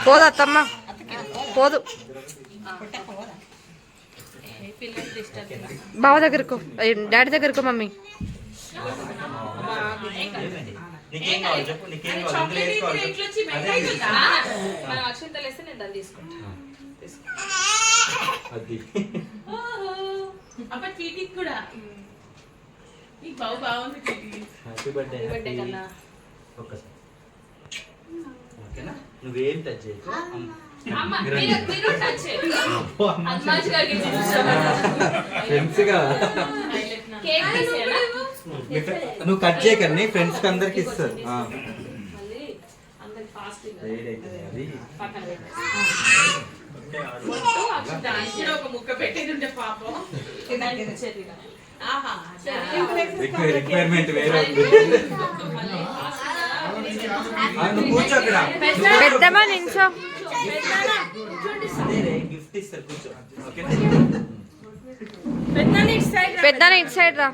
పోదత్తమ్మ పోదు. బావ దగ్గరకు, డాడీ దగ్గరకు, మమ్మీ నువ్వేం టచ్ చేయకు. నువ్వు కట్ చేయకండి, ఫ్రెండ్స్ కి అందరికి ఇస్తారు. రిక్వైర్మెంట్ వేరే కూర్చో. అక్కడ పెద్దమ్మా నించో, గిఫ్ట్ ఇస్తారు, కూర్చో. పెద్దనా ఇటు సైడ్ రా.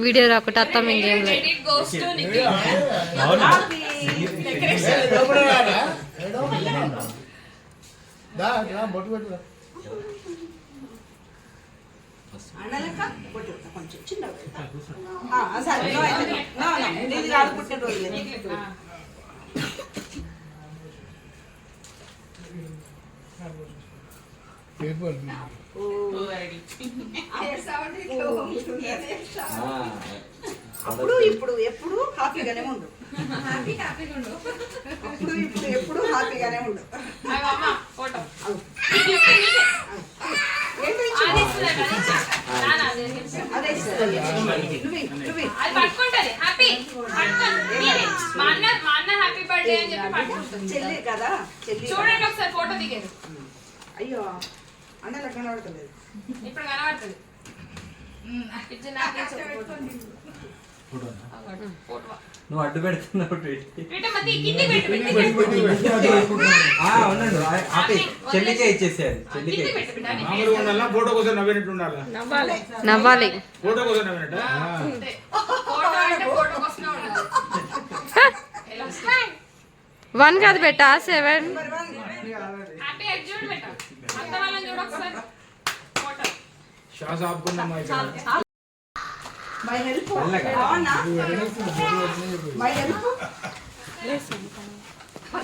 వీడియో రాకుంటే అత్తమ్మ ఇంకేం లేదు. అప్పుడు ఇప్పుడు ఎప్పుడు హ్యాపీగానే ఉండు. అప్పుడు ఇప్పుడు ఎప్పుడు హ్యాపీగానే ఉండు. చెల్లి కదా, చూడండి ఒకసారి ఫోటో దిగేది. అయ్యో అన్నలా కనబడతలేదు, ఇప్పుడు కనబడుతుంది. నువ్వు అడ్డు పెడుతున్నావు. చెల్లికే ఇచ్చేసేయాలి. నవ్వాలి. వన్ కాదు బెట్టా, 7.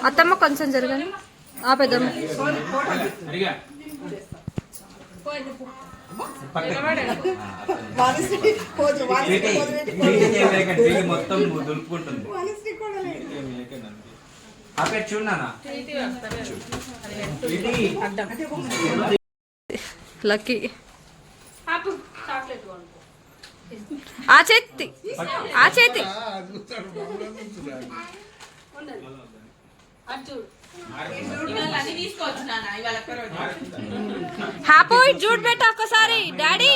అత్తమ్మ కొంచెం జరగని ఆ పెద్దమ్మ. మొత్తం దులుపుకుంటుంది. చూడనా లక్కీ. ఆ చేతి ఆ చేతి హ్యాపీ జూట్ బెట్ట ఒక్కసారి డాడీ.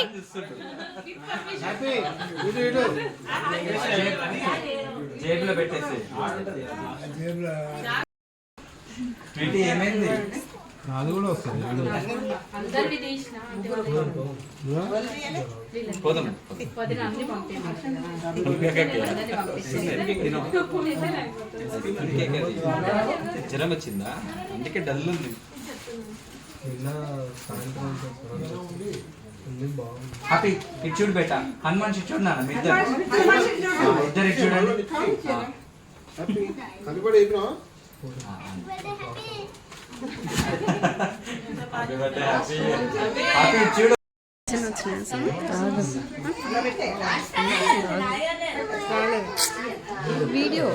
జేబులో పెట్టేసి. ఏమైంది? అది కూడా వస్తుంది. జ్వరం వచ్చిందా? అందుకే డల్ ఉంది. హ్యాపీ ఇటు చూడు బేట. హనుమాన్ ఇటు చూడు నాన్న. ఇద్దరు ఇటు చూడండి. చూడు వీడియో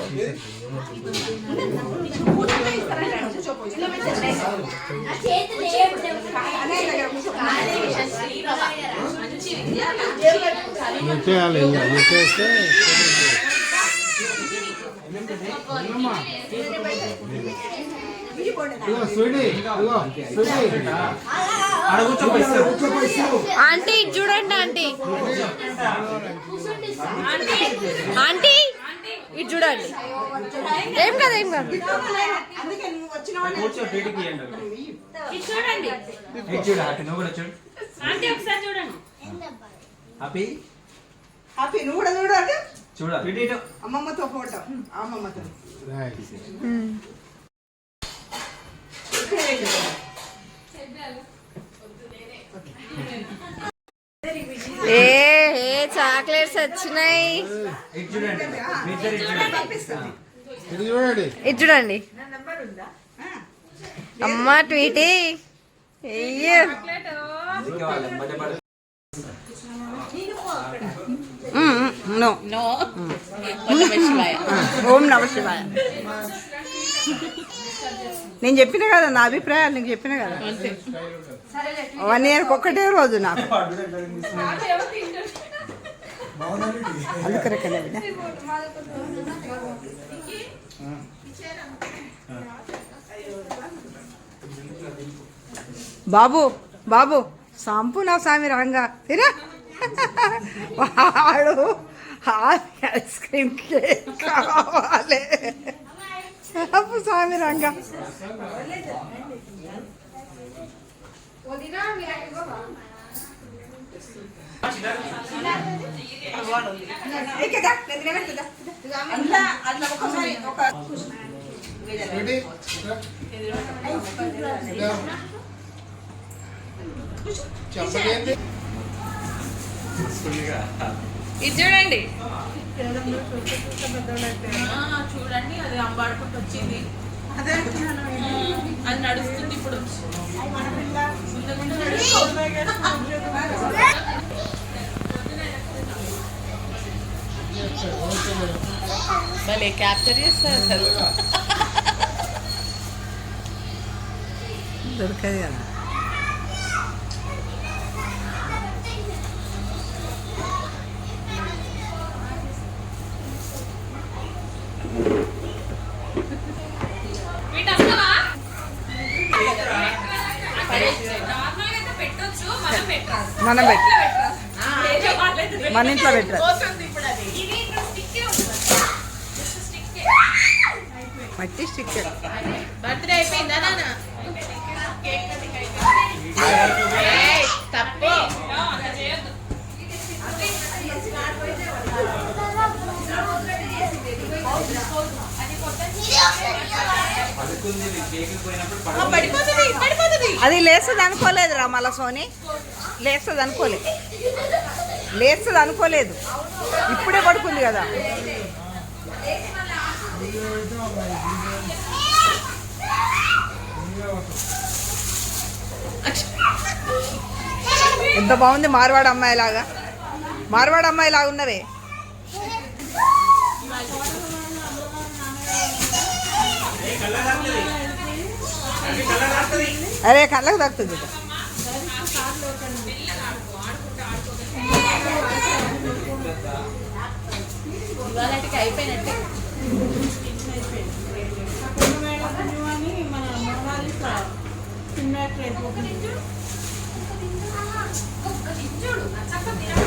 చేయాలి. చేస్తే స్వీటీ ఆడ కూర్చోపోయిస్తావు. ఆంటీ ఇటు చూడండి ఆంటీ ఆంటీ ఇటు చూడండి ఏం కాదు ఏం కాదు అందుకే నువ్వు వచ్చినావని కూర్చో బయటికి ఇవ్వండి. ఇది చూడండి ఇటు చూడు హ్యాపీ, నువ్వు కూడా చూడు ఆంటీ ఒకసారి చూడండి హ్యాపీ. హ్యాపీ నువ్వు కూడా చూడు అంటే చూడ ఇటు ఇటు. అమ్మమ్మతో ఫోటో అమ్మమ్మతో రైట్. ఏ ఏ చాక్లెట్స్ వచ్చినాయి ఇటు చూడండి మీ ఇద్దరు ఇటు చూడండి. ఇది చూడండి. ఇటు చూడండి అమ్మ ట్వీటీ అయ్యో అందుకే వాళ్ళు మధ్య పడ- నో నో ఓం నమ శివాయ. నేను చెప్పిన కదా నా అభిప్రాయాలు నీకు చెప్పిన కదా 1 ఇయర్కి ఒక్కటే రోజు నాకు అందుకనే కదా బిడ్డ. బాబు బాబు సంపూర్ణ స్వామి రంగా తిరా వాడు ఐస్ క్రీమ్ కేక్ కావాలి సంపు స్వామి రంగా ఏంటి? చెప్పండి. ఇది చూడండి చూడండి అది అంబాడుకుంటూ వచ్చింది అది నడుస్తుంది ఇప్పుడు భలే క్యాప్చర్ చేస్తారు అసలు దొరకదు కదా వీటంతా నార్మల్ గా పెట్టొచ్చు మనం పెట్టాలి మనం పెట్టు పెట్టాలి మన ఇంట్లో పెట్టరు పోతుంది ఇప్పుడు అది ఇది ఇక్కడ స్టిక్కే ఉంటుంది జస్ట్ స్టిక్కే మట్టి స్టిక్ బర్త్డే అయిపోయిందా నాన్న తప్పు అలా చేయొద్దు పడుకుంది నీ కేక్ పోయినప్పుడు పడుకుంది. పడిపోతుంది పడిపోతుంది అది లేస్తుంది అనుకోలేదు రా మళ్ళా సోని లేస్తుంది అనుకోలేదు లేస్తుంది అనుకోలేదు ఇప్పుడే పడుకుంది కదా ఎంత బాగుంది మార్వాడ అమ్మాయి లాగా మార్వాడ అమ్మాయి లాగా ఉన్నవే అరే కళ్ళకు తగ్గుతుంది ఇవాళకి అయిపోయినట్టే ఒక్క నించుడు నచ్చక